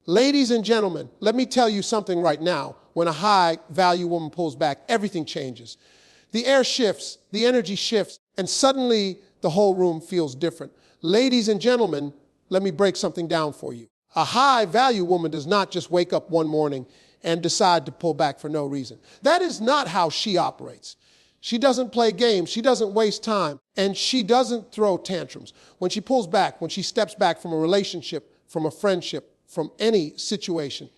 Ladies and gentlemen, let me tell you something right now. When a high-value woman pulls back, everything changes. The air shifts, the energy shifts, and suddenly the whole room feels different. Ladies and gentlemen, let me break something down for you. A high-value woman does not just wake up one morning and decide to pull back for no reason. That is not how she operates. She doesn't play games, she doesn't waste time, and she doesn't throw tantrums. When she pulls back, when she steps back from a relationship, from a friendship, from any situation,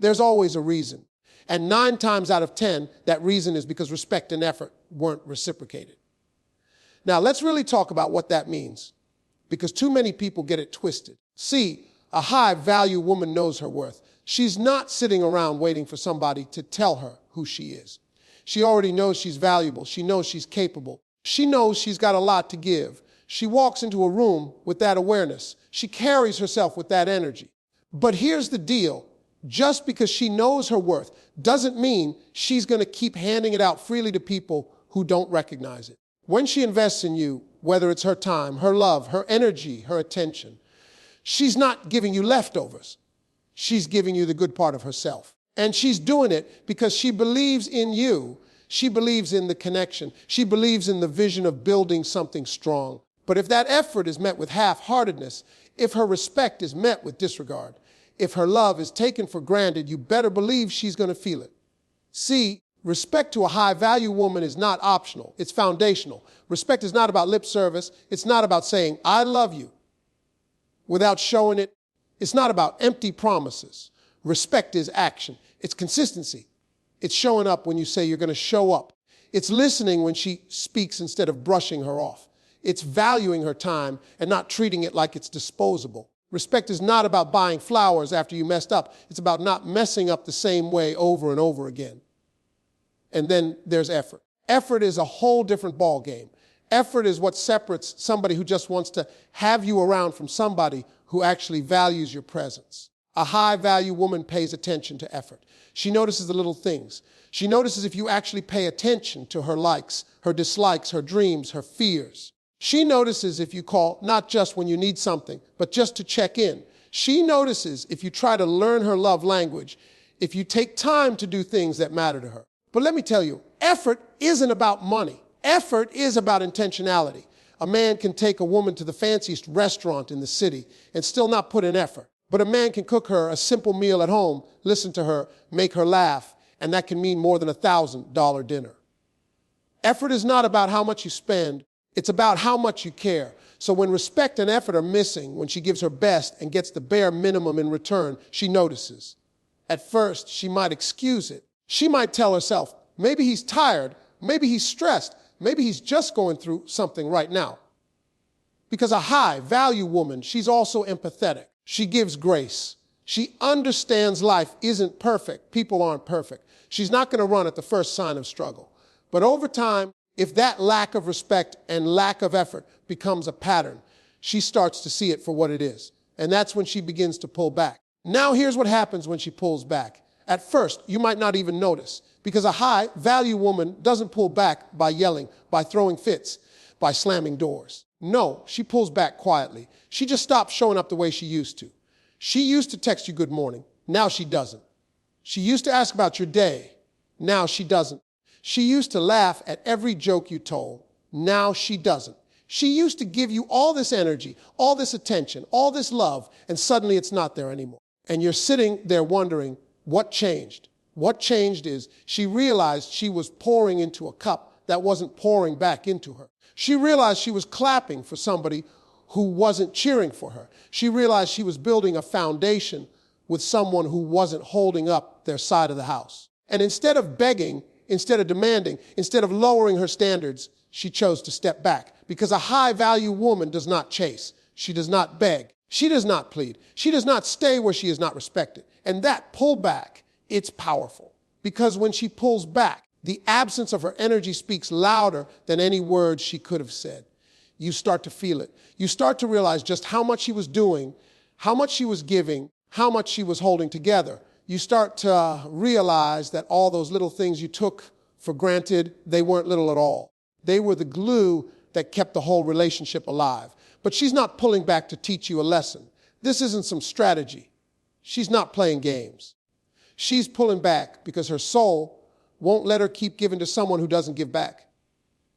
there's always a reason. And 9 times out of 10, that reason is because respect and effort weren't reciprocated. Now, let's really talk about what that means, because too many people get it twisted. See, a high-value woman knows her worth. She's not sitting around waiting for somebody to tell her who she is. She already knows she's valuable. She knows she's capable. She knows she's got a lot to give. She walks into a room with that awareness. She carries herself with that energy. But here's the deal. Just because she knows her worth doesn't mean she's going to keep handing it out freely to people who don't recognize it. When she invests in you, whether it's her time, her love, her energy, her attention, she's not giving you leftovers. She's giving you the good part of herself. And she's doing it because she believes in you. She believes in the connection. She believes in the vision of building something strong. But if that effort is met with half-heartedness, if her respect is met with disregard, if her love is taken for granted, you better believe she's going to feel it. See, respect to a high-value woman is not optional. It's foundational. Respect is not about lip service. It's not about saying, I love you, without showing it. It's not about empty promises. Respect is action. It's consistency. It's showing up when you say you're going to show up. It's listening when she speaks instead of brushing her off. It's valuing her time and not treating it like it's disposable. Respect is not about buying flowers after you messed up. It's about not messing up the same way over and over again. And then there's effort. Effort is a whole different ball game. Effort is what separates somebody who just wants to have you around from somebody who actually values your presence. A high-value woman pays attention to effort. She notices the little things. She notices if you actually pay attention to her likes, her dislikes, her dreams, her fears. She notices if you call not just when you need something, but just to check in. She notices if you try to learn her love language, if you take time to do things that matter to her. But let me tell you, effort isn't about money. Effort is about intentionality. A man can take a woman to the fanciest restaurant in the city and still not put in effort. But a man can cook her a simple meal at home, listen to her, make her laugh, and that can mean more than $1,000 dinner. Effort is not about how much you spend. It's about how much you care. So when respect and effort are missing, when she gives her best and gets the bare minimum in return, she notices. At first, she might excuse it. She might tell herself, maybe he's tired, maybe he's stressed, maybe he's just going through something right now. Because a high-value woman, she's also empathetic. She gives grace. She understands life isn't perfect. People aren't perfect. She's not going to run at the first sign of struggle. But over time, if that lack of respect and lack of effort becomes a pattern, she starts to see it for what it is. And that's when she begins to pull back. Now here's what happens when she pulls back. At first, you might not even notice, because a high-value woman doesn't pull back by yelling, by throwing fits, by slamming doors. No, she pulls back quietly. She just stops showing up the way she used to. She used to text you good morning. Now she doesn't. She used to ask about your day. Now she doesn't. She used to laugh at every joke you told. Now she doesn't. She used to give you all this energy, all this attention, all this love, and suddenly it's not there anymore. And you're sitting there wondering, what changed? What changed is she realized she was pouring into a cup that wasn't pouring back into her. She realized she was clapping for somebody who wasn't cheering for her. She realized she was building a foundation with someone who wasn't holding up their side of the house. And instead of begging, instead of demanding, instead of lowering her standards, she chose to step back. Because a high-value woman does not chase. She does not beg. She does not plead. She does not stay where she is not respected. And that pullback, it's powerful. Because when she pulls back, the absence of her energy speaks louder than any words she could have said. You start to feel it. You start to realize just how much she was doing, how much she was giving, how much she was holding together. You start to realize that all those little things you took for granted, they weren't little at all. They were the glue that kept the whole relationship alive. But she's not pulling back to teach you a lesson. This isn't some strategy. She's not playing games. She's pulling back because her soul won't let her keep giving to someone who doesn't give back.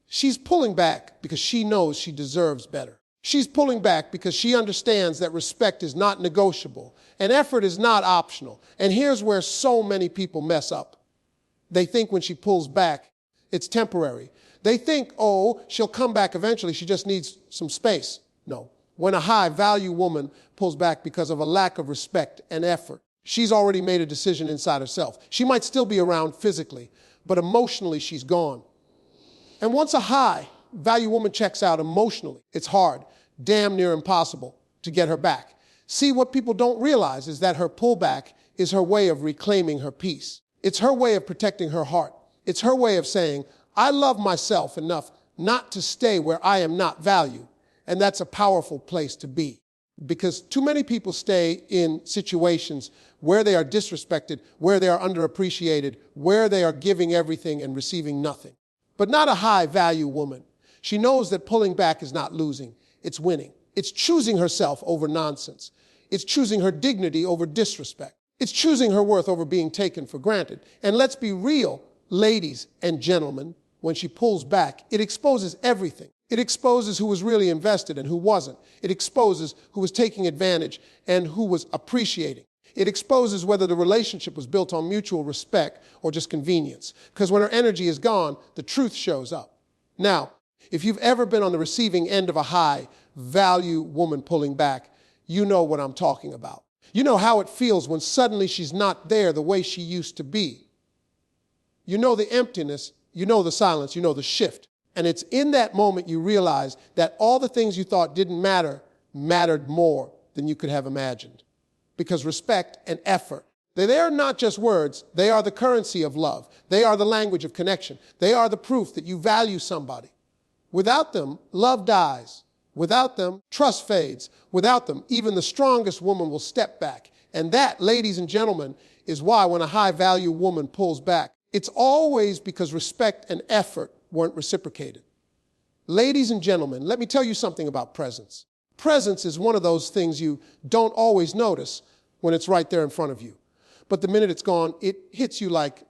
She's pulling back because she knows she deserves better. She's pulling back because she understands that respect is not negotiable and effort is not optional. And here's where so many people mess up. They think when she pulls back, it's temporary. They think, oh, she'll come back eventually. She just needs some space. No. When a high-value woman pulls back because of a lack of respect and effort, she's already made a decision inside herself. She might still be around physically, but emotionally she's gone. And once a high-value woman checks out emotionally, it's hard, damn near impossible to get her back. See, what people don't realize is that her pullback is her way of reclaiming her peace. It's her way of protecting her heart. It's her way of saying, I love myself enough not to stay where I am not valued. And that's a powerful place to be, because too many people stay in situations where they are disrespected, where they are underappreciated, where they are giving everything and receiving nothing. But not a high-value woman. She knows that pulling back is not losing, it's winning. It's choosing herself over nonsense. It's choosing her dignity over disrespect. It's choosing her worth over being taken for granted. And let's be real, ladies and gentlemen, when she pulls back, it exposes everything. It exposes who was really invested and who wasn't. It exposes who was taking advantage and who was appreciating. It exposes whether the relationship was built on mutual respect or just convenience. Because when her energy is gone, the truth shows up. Now, if you've ever been on the receiving end of a high-value woman pulling back, you know what I'm talking about. You know how it feels when suddenly she's not there the way she used to be. You know the emptiness, you know the silence, you know the shift. And it's in that moment you realize that all the things you thought didn't matter mattered more than you could have imagined. Because respect and effort, they are not just words, they are the currency of love. They are the language of connection. They are the proof that you value somebody. Without them, love dies. Without them, trust fades. Without them, even the strongest woman will step back. And that, ladies and gentlemen, is why when a high-value woman pulls back, it's always because respect and effort weren't reciprocated. Ladies and gentlemen, let me tell you something about presence. Presence is one of those things you don't always notice when it's right there in front of you. But the minute it's gone, it hits you like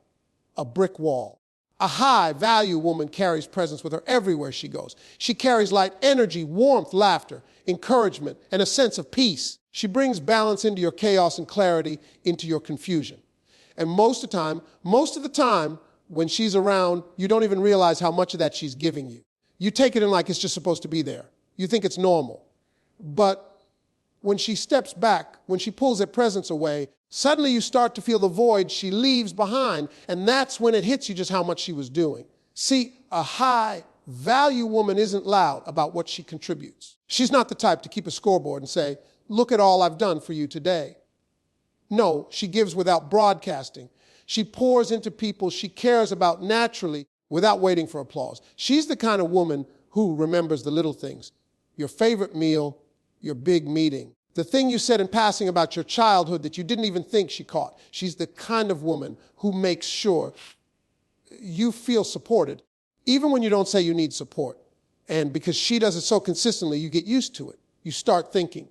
a brick wall. A high-value woman carries presence with her everywhere she goes. She carries light, energy, warmth, laughter, encouragement, and a sense of peace. She brings balance into your chaos and clarity into your confusion. And most of the time, when she's around, you don't even realize how much of that she's giving you. You take it in like it's just supposed to be there. You think it's normal. But when she steps back, when she pulls her presence away, suddenly you start to feel the void she leaves behind, and that's when it hits you just how much she was doing. See, a high-value woman isn't loud about what she contributes. She's not the type to keep a scoreboard and say, look at all I've done for you today. No, she gives without broadcasting. She pours into people she cares about naturally without waiting for applause. She's the kind of woman who remembers the little things. Your favorite meal, your big meeting, the thing you said in passing about your childhood that you didn't even think she caught. She's the kind of woman who makes sure you feel supported, even when you don't say you need support. And because she does it so consistently, you get used to it. You start thinking,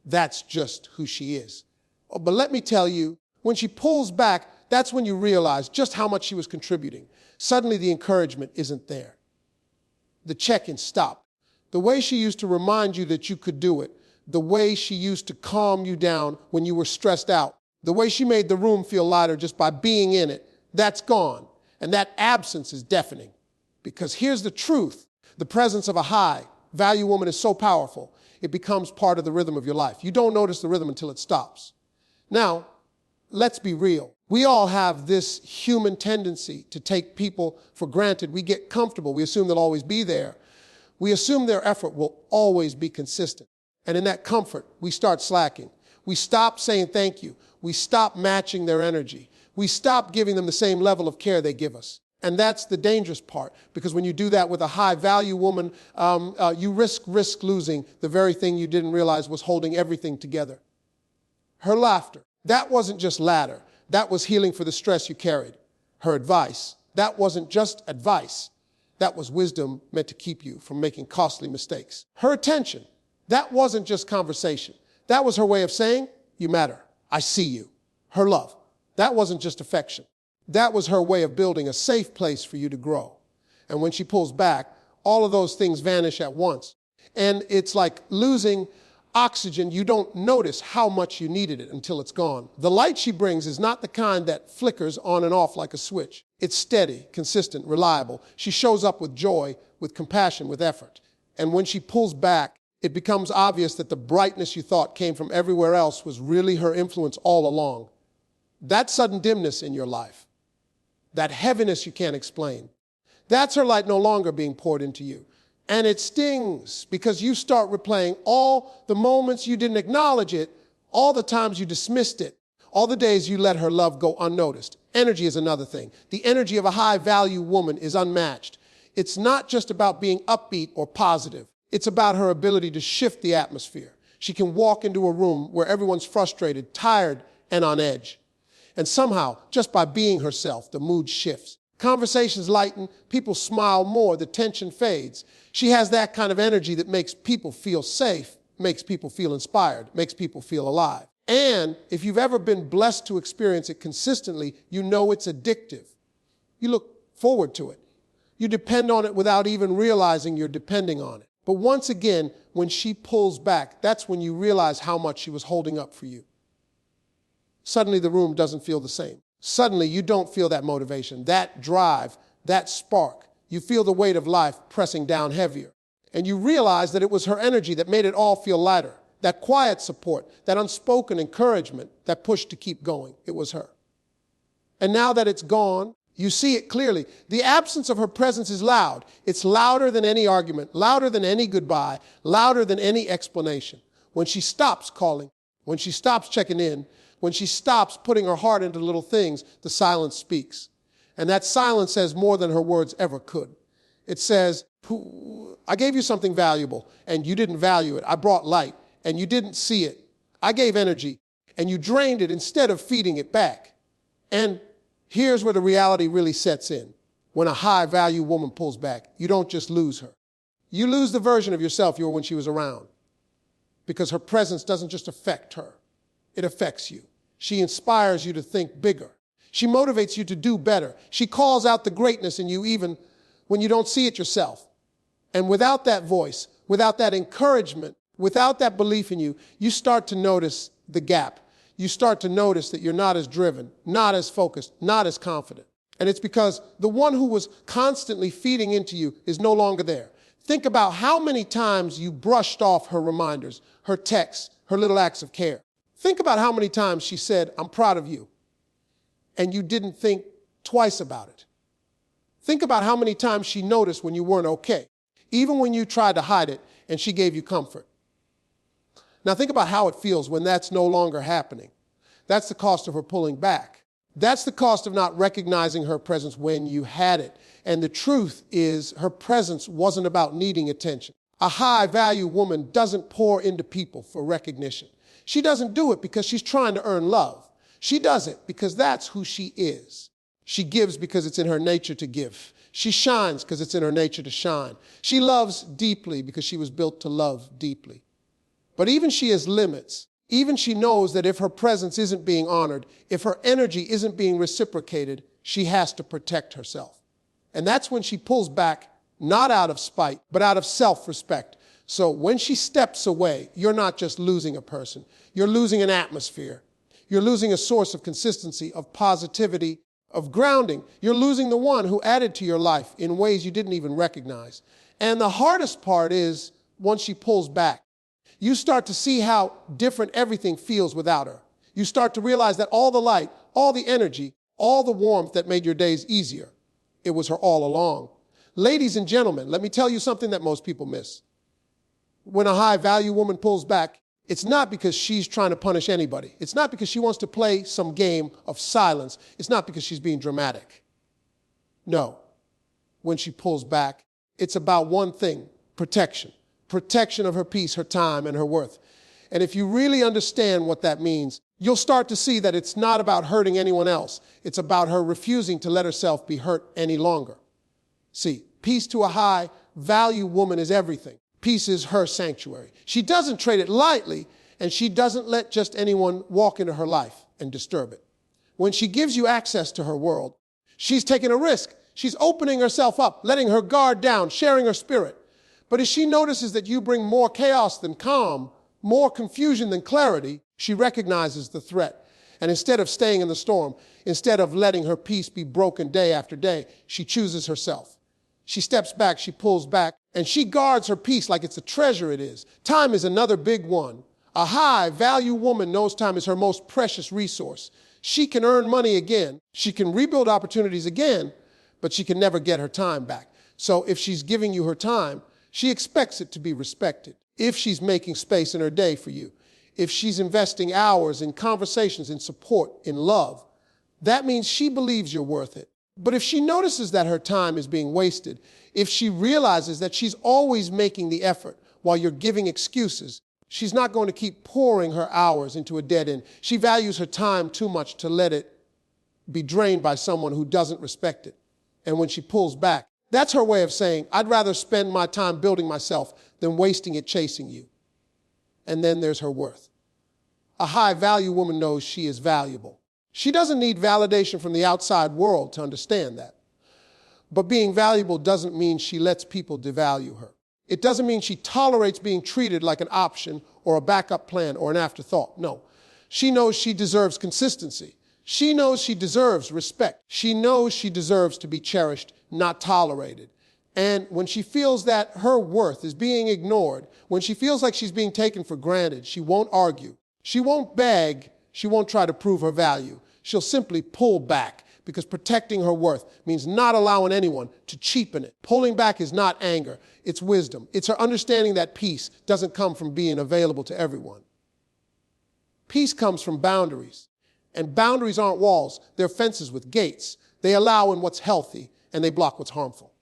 that's just who she is. But let me tell you, when she pulls back, that's when you realize just how much she was contributing. Suddenly the encouragement isn't there. The check-in stopped. The way she used to remind you that you could do it, the way she used to calm you down when you were stressed out, the way she made the room feel lighter just by being in it, that's gone. And that absence is deafening. Because here's the truth. The presence of a high-value woman is so powerful, it becomes part of the rhythm of your life. You don't notice the rhythm until it stops. Now, let's be real. We all have this human tendency to take people for granted. We get comfortable. We assume they'll always be there. We assume their effort will always be consistent. And in that comfort, we start slacking. We stop saying thank you. We stop matching their energy. We stop giving them the same level of care they give us. And that's the dangerous part, because when you do that with a high-value woman, you risk losing the very thing you didn't realize was holding everything together. Her laughter, that wasn't just ladder. That was healing for the stress you carried. Her advice, that wasn't just advice. That was wisdom meant to keep you from making costly mistakes. Her attention, that wasn't just conversation. That was her way of saying, you matter. I see you. Her love. That wasn't just affection. That was her way of building a safe place for you to grow. And when she pulls back, all of those things vanish at once. And it's like losing oxygen. You don't notice how much you needed it until it's gone. The light she brings is not the kind that flickers on and off like a switch. It's steady, consistent, reliable. She shows up with joy, with compassion, with effort. And when she pulls back, it becomes obvious that the brightness you thought came from everywhere else was really her influence all along. That sudden dimness in your life, that heaviness you can't explain, that's her light no longer being poured into you. And it stings because you start replaying all the moments you didn't acknowledge it, all the times you dismissed it, all the days you let her love go unnoticed. Energy is another thing. The energy of a high-value woman is unmatched. It's not just about being upbeat or positive. It's about her ability to shift the atmosphere. She can walk into a room where everyone's frustrated, tired, and on edge. And somehow, just by being herself, the mood shifts. Conversations lighten, people smile more, the tension fades. She has that kind of energy that makes people feel safe, makes people feel inspired, makes people feel alive. And if you've ever been blessed to experience it consistently, you know it's addictive. You look forward to it. You depend on it without even realizing you're depending on it. But once again, when she pulls back, that's when you realize how much she was holding up for you. Suddenly the room doesn't feel the same. Suddenly you don't feel that motivation, that drive, that spark. You feel the weight of life pressing down heavier. And you realize that it was her energy that made it all feel lighter. That quiet support, that unspoken encouragement, that push to keep going. It was her. And now that it's gone, you see it clearly. The absence of her presence is loud. It's louder than any argument, louder than any goodbye, louder than any explanation. When she stops calling, when she stops checking in, when she stops putting her heart into little things, the silence speaks. And that silence says more than her words ever could. It says, I gave you something valuable, and you didn't value it. I brought light, and you didn't see it. I gave energy, and you drained it instead of feeding it back. And here's where the reality really sets in. When a high-value woman pulls back, you don't just lose her. You lose the version of yourself you were when she was around. Because her presence doesn't just affect her. It affects you. She inspires you to think bigger. She motivates you to do better. She calls out the greatness in you even when you don't see it yourself. And without that voice, without that encouragement, without that belief in you, you start to notice the gap. You start to notice that you're not as driven, not as focused, not as confident. And it's because the one who was constantly feeding into you is no longer there. Think about how many times you brushed off her reminders, her texts, her little acts of care. Think about how many times she said, I'm proud of you, and you didn't think twice about it. Think about how many times she noticed when you weren't okay, even when you tried to hide it, and she gave you comfort. Now think about how it feels when that's no longer happening. That's the cost of her pulling back. That's the cost of not recognizing her presence when you had it. And the truth is, her presence wasn't about needing attention. A high-value woman doesn't pour into people for recognition. She doesn't do it because she's trying to earn love. She does it because that's who she is. She gives because it's in her nature to give. She shines because it's in her nature to shine. She loves deeply because she was built to love deeply. But even she has limits. Even she knows that if her presence isn't being honored, if her energy isn't being reciprocated, she has to protect herself. And that's when she pulls back, not out of spite, but out of self-respect. So when she steps away, you're not just losing a person. You're losing an atmosphere. You're losing a source of consistency, of positivity, of grounding. You're losing the one who added to your life in ways you didn't even recognize. And the hardest part is once she pulls back, you start to see how different everything feels without her. You start to realize that all the light, all the energy, all the warmth that made your days easier, it was her all along. Ladies and gentlemen, let me tell you something that most people miss. When a high-value woman pulls back, it's not because she's trying to punish anybody. It's not because she wants to play some game of silence. It's not because she's being dramatic. No. When she pulls back, it's about one thing, protection. Protection of her peace, her time, and her worth. And if you really understand what that means, you'll start to see that it's not about hurting anyone else. It's about her refusing to let herself be hurt any longer. See, peace to a high-value woman is everything. Peace is her sanctuary. She doesn't trade it lightly, And she doesn't let just anyone walk into her life and disturb it. When she gives you access to her world, she's taking a risk. She's opening herself up, letting her guard down, sharing her spirit. But as she notices that you bring more chaos than calm, more confusion than clarity, she recognizes the threat. And instead of staying in the storm, instead of letting her peace be broken day after day, she chooses herself. She steps back, she pulls back, and she guards her peace like it's a treasure it is. Time is another big one. A high-value woman knows time is her most precious resource. She can earn money again. She can rebuild opportunities again, but she can never get her time back. So if she's giving you her time, she expects it to be respected. If she's making space in her day for you, if she's investing hours in conversations, in support, in love, that means she believes you're worth it. But if she notices that her time is being wasted, if she realizes that she's always making the effort while you're giving excuses, she's not going to keep pouring her hours into a dead end. She values her time too much to let it be drained by someone who doesn't respect it. And when she pulls back, that's her way of saying, I'd rather spend my time building myself than wasting it chasing you. And then there's her worth. A high-value woman knows she is valuable. She doesn't need validation from the outside world to understand that. But being valuable doesn't mean she lets people devalue her. It doesn't mean she tolerates being treated like an option or a backup plan or an afterthought. No. She knows she deserves consistency. She knows she deserves respect. She knows she deserves to be cherished, not tolerated. And when she feels that her worth is being ignored, when she feels like she's being taken for granted, she won't argue. She won't beg. She won't try to prove her value. She'll simply pull back, because protecting her worth means not allowing anyone to cheapen it. Pulling back is not anger. It's wisdom. It's her understanding that peace doesn't come from being available to everyone. Peace comes from boundaries. And boundaries aren't walls. They're fences with gates. They allow in what's healthy, and they block what's harmful.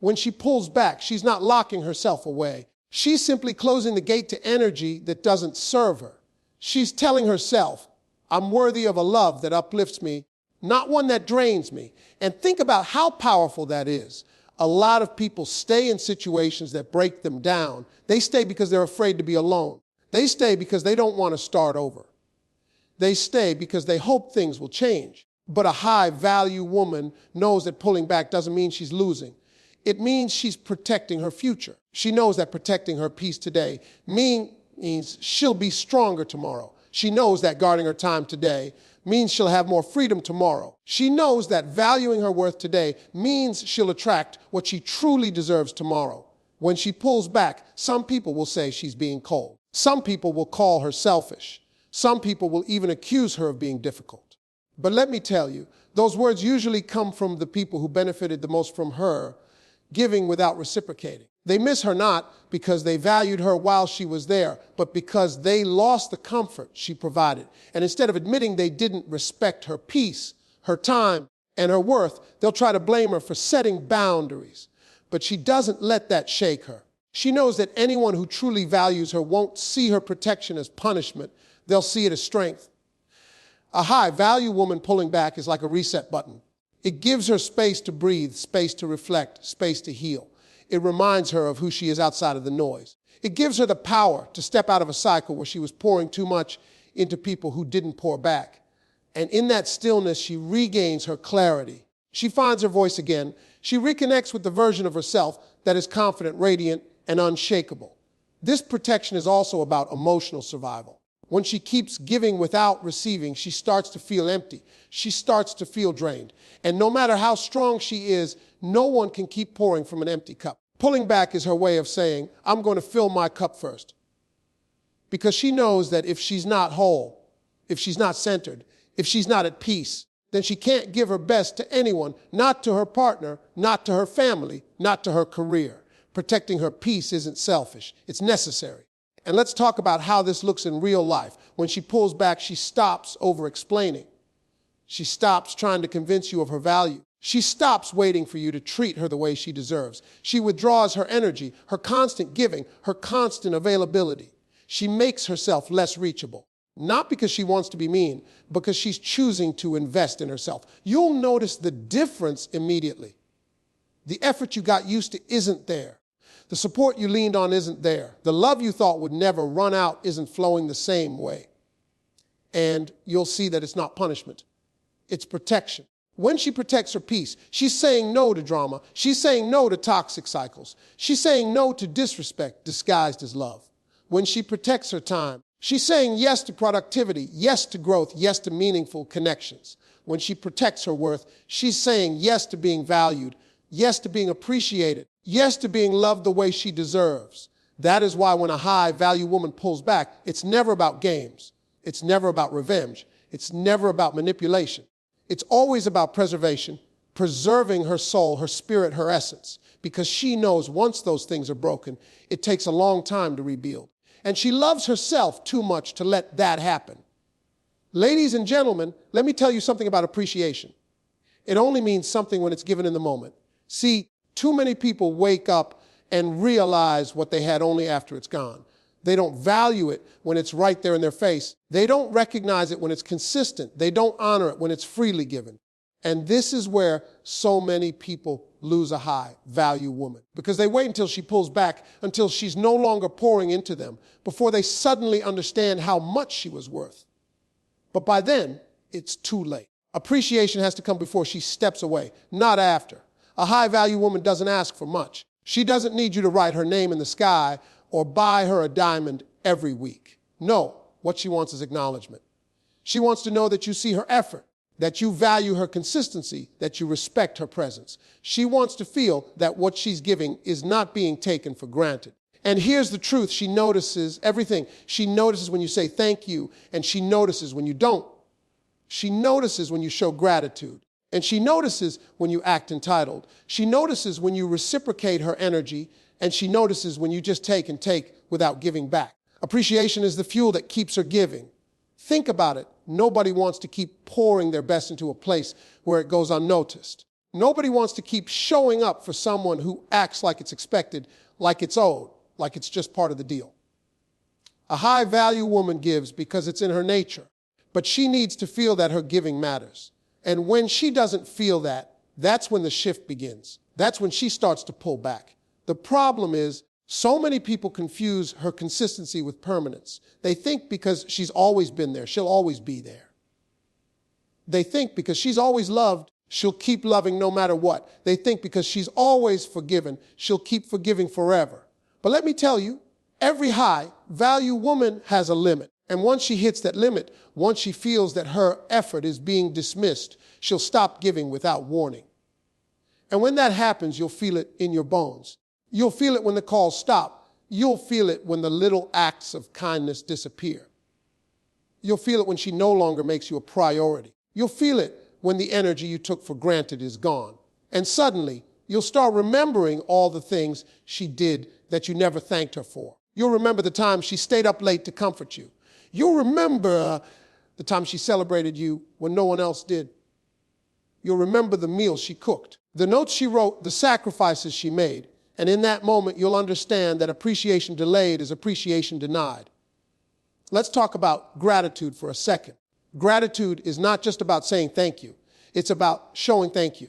When she pulls back, she's not locking herself away. She's simply closing the gate to energy that doesn't serve her. She's telling herself, I'm worthy of a love that uplifts me, not one that drains me. And think about how powerful that is. A lot of people stay in situations that break them down. They stay because they're afraid to be alone. They stay because they don't want to start over. They stay because they hope things will change. But a high-value woman knows that pulling back doesn't mean she's losing. It means she's protecting her future. She knows that protecting her peace today means she'll be stronger tomorrow. She knows that guarding her time today means she'll have more freedom tomorrow. She knows that valuing her worth today means she'll attract what she truly deserves tomorrow. When she pulls back, some people will say she's being cold. Some people will call her selfish. Some people will even accuse her of being difficult. But let me tell you, those words usually come from the people who benefited the most from her giving without reciprocating. They miss her not because they valued her while she was there, but because they lost the comfort she provided. And instead of admitting they didn't respect her peace, her time, and her worth, they'll try to blame her for setting boundaries. But she doesn't let that shake her. She knows that anyone who truly values her won't see her protection as punishment. They'll see it as strength. A high-value woman pulling back is like a reset button. It gives her space to breathe, space to reflect, space to heal. It reminds her of who she is outside of the noise. It gives her the power to step out of a cycle where she was pouring too much into people who didn't pour back. And in that stillness, she regains her clarity. She finds her voice again. She reconnects with the version of herself that is confident, radiant, and unshakable. This protection is also about emotional survival. When she keeps giving without receiving, she starts to feel empty. She starts to feel drained. And no matter how strong she is, no one can keep pouring from an empty cup. Pulling back is her way of saying, I'm going to fill my cup first. Because she knows that if she's not whole, if she's not centered, if she's not at peace, then she can't give her best to anyone, not to her partner, not to her family, not to her career. Protecting her peace isn't selfish. It's necessary. And let's talk about how this looks in real life. When she pulls back, she stops over-explaining. She stops trying to convince you of her value. She stops waiting for you to treat her the way she deserves. She withdraws her energy, her constant giving, her constant availability. She makes herself less reachable. Not because she wants to be mean, because she's choosing to invest in herself. You'll notice the difference immediately. The effort you got used to isn't there. The support you leaned on isn't there. The love you thought would never run out isn't flowing the same way. And you'll see that it's not punishment. It's protection. When she protects her peace, she's saying no to drama. She's saying no to toxic cycles. She's saying no to disrespect disguised as love. When she protects her time, she's saying yes to productivity, yes to growth, yes to meaningful connections. When she protects her worth, she's saying yes to being valued, yes to being appreciated, yes to being loved the way she deserves. That is why when a high-value woman pulls back, it's never about games. It's never about revenge. It's never about manipulation. It's always about preservation, preserving her soul, her spirit, her essence, because she knows once those things are broken, it takes a long time to rebuild. And she loves herself too much to let that happen. Ladies and gentlemen, let me tell you something about appreciation. It only means something when it's given in the moment. See, too many people wake up and realize what they had only after it's gone. They don't value it when it's right there in their face. They don't recognize it when it's consistent. They don't honor it when it's freely given. And this is where so many people lose a high-value woman, because they wait until she pulls back, until she's no longer pouring into them, before they suddenly understand how much she was worth. But by then, it's too late. Appreciation has to come before she steps away, not after. A high-value woman doesn't ask for much. She doesn't need you to write her name in the sky or buy her a diamond every week. No, what she wants is acknowledgement. She wants to know that you see her effort, that you value her consistency, that you respect her presence. She wants to feel that what she's giving is not being taken for granted. And here's the truth. She notices everything. She notices when you say thank you, and she notices when you don't. She notices when you show gratitude, and she notices when you act entitled. She notices when you reciprocate her energy, and she notices when you just take and take without giving back. Appreciation is the fuel that keeps her giving. Think about it. Nobody wants to keep pouring their best into a place where it goes unnoticed. Nobody wants to keep showing up for someone who acts like it's expected, like it's owed, like it's just part of the deal. A high-value woman gives because it's in her nature, but she needs to feel that her giving matters. And when she doesn't feel that, that's when the shift begins. That's when she starts to pull back. The problem is, so many people confuse her consistency with permanence. They think because she's always been there, she'll always be there. They think because she's always loved, she'll keep loving no matter what. They think because she's always forgiven, she'll keep forgiving forever. But let me tell you, every high-value woman has a limit. And once she hits that limit, once she feels that her effort is being dismissed, she'll stop giving without warning. And when that happens, you'll feel it in your bones. You'll feel it when the calls stop. You'll feel it when the little acts of kindness disappear. You'll feel it when she no longer makes you a priority. You'll feel it when the energy you took for granted is gone. And suddenly, you'll start remembering all the things she did that you never thanked her for. You'll remember the time she stayed up late to comfort you. You'll remember the time she celebrated you when no one else did. You'll remember the meals she cooked, the notes she wrote, the sacrifices she made. And in that moment, you'll understand that appreciation delayed is appreciation denied. Let's talk about gratitude for a second. Gratitude is not just about saying thank you. It's about showing thank you.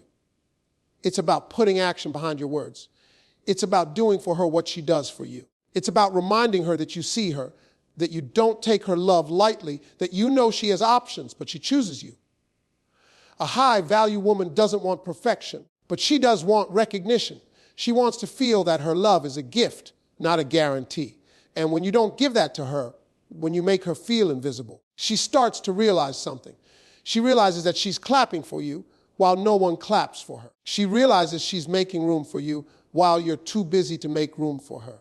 It's about putting action behind your words. It's about doing for her what she does for you. It's about reminding her that you see her, that you don't take her love lightly, that you know she has options, but she chooses you. A high-value woman doesn't want perfection, but she does want recognition. She wants to feel that her love is a gift, not a guarantee. And when you don't give that to her, when you make her feel invisible, she starts to realize something. She realizes that she's clapping for you while no one claps for her. She realizes she's making room for you while you're too busy to make room for her.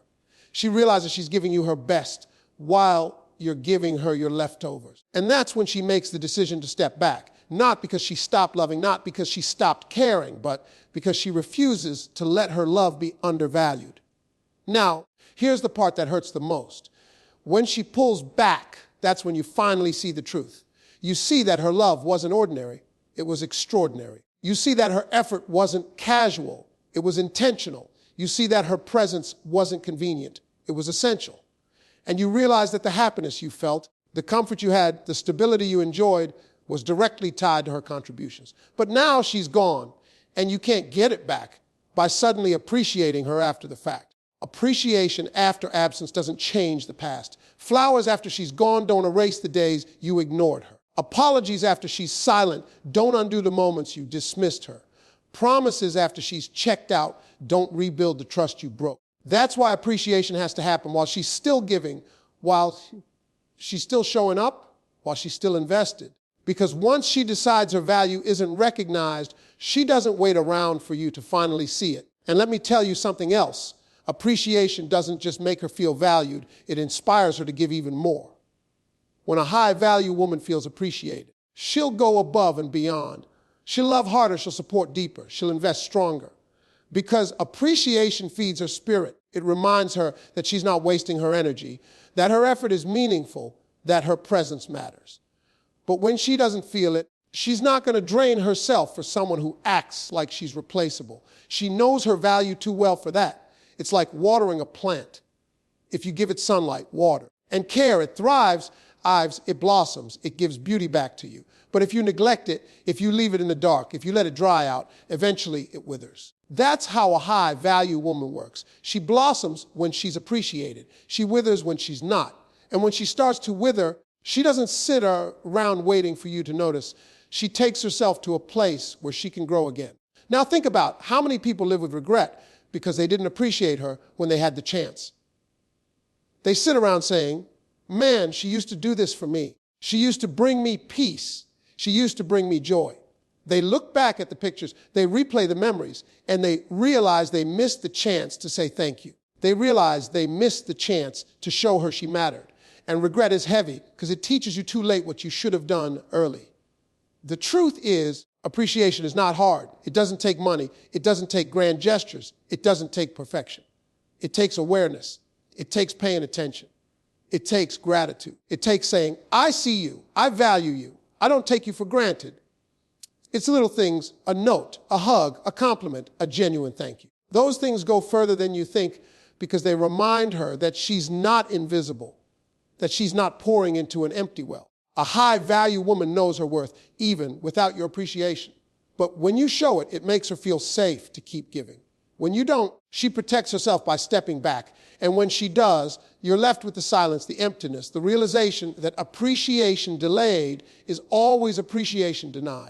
She realizes she's giving you her best while you're giving her your leftovers. And that's when she makes the decision to step back. Not because she stopped loving, not because she stopped caring, but because she refuses to let her love be undervalued. Now, here's the part that hurts the most. When she pulls back, that's when you finally see the truth. You see that her love wasn't ordinary, it was extraordinary. You see that her effort wasn't casual, it was intentional. You see that her presence wasn't convenient, it was essential. And you realize that the happiness you felt, the comfort you had, the stability you enjoyed was directly tied to her contributions. But now she's gone, and you can't get it back by suddenly appreciating her after the fact. Appreciation after absence doesn't change the past. Flowers after she's gone don't erase the days you ignored her. Apologies after she's silent don't undo the moments you dismissed her. Promises after she's checked out don't rebuild the trust you broke. That's why appreciation has to happen while she's still giving, while she's still showing up, while she's still invested. Because once she decides her value isn't recognized, she doesn't wait around for you to finally see it. And let me tell you something else. Appreciation doesn't just make her feel valued, it inspires her to give even more. When a high-value woman feels appreciated, she'll go above and beyond. She'll love harder, she'll support deeper, she'll invest stronger. Because appreciation feeds her spirit. It reminds her that she's not wasting her energy, that her effort is meaningful, that her presence matters. But when she doesn't feel it, she's not going to drain herself for someone who acts like she's replaceable. She knows her value too well for that. It's like watering a plant. If you give it sunlight, water, and care, it thrives, it blossoms, it gives beauty back to you. But if you neglect it, if you leave it in the dark, if you let it dry out, eventually it withers. That's how a high-value woman works. She blossoms when she's appreciated. She withers when she's not. And when she starts to wither, she doesn't sit around waiting for you to notice. She takes herself to a place where she can grow again. Now think about how many people live with regret because they didn't appreciate her when they had the chance. They sit around saying, man, she used to do this for me. She used to bring me peace. She used to bring me joy. They look back at the pictures, they replay the memories, and they realize they missed the chance to say thank you. They realize they missed the chance to show her she mattered. And regret is heavy because it teaches you too late what you should have done early. The truth is, appreciation is not hard. It doesn't take money. It doesn't take grand gestures. It doesn't take perfection. It takes awareness. It takes paying attention. It takes gratitude. It takes saying, I see you. I value you. I don't take you for granted. It's little things, a note, a hug, a compliment, a genuine thank you. Those things go further than you think because they remind her that she's not invisible, that she's not pouring into an empty well. A high-value woman knows her worth even without your appreciation. But when you show it, it makes her feel safe to keep giving. When you don't, she protects herself by stepping back. And when she does, you're left with the silence, the emptiness, the realization that appreciation delayed is always appreciation denied.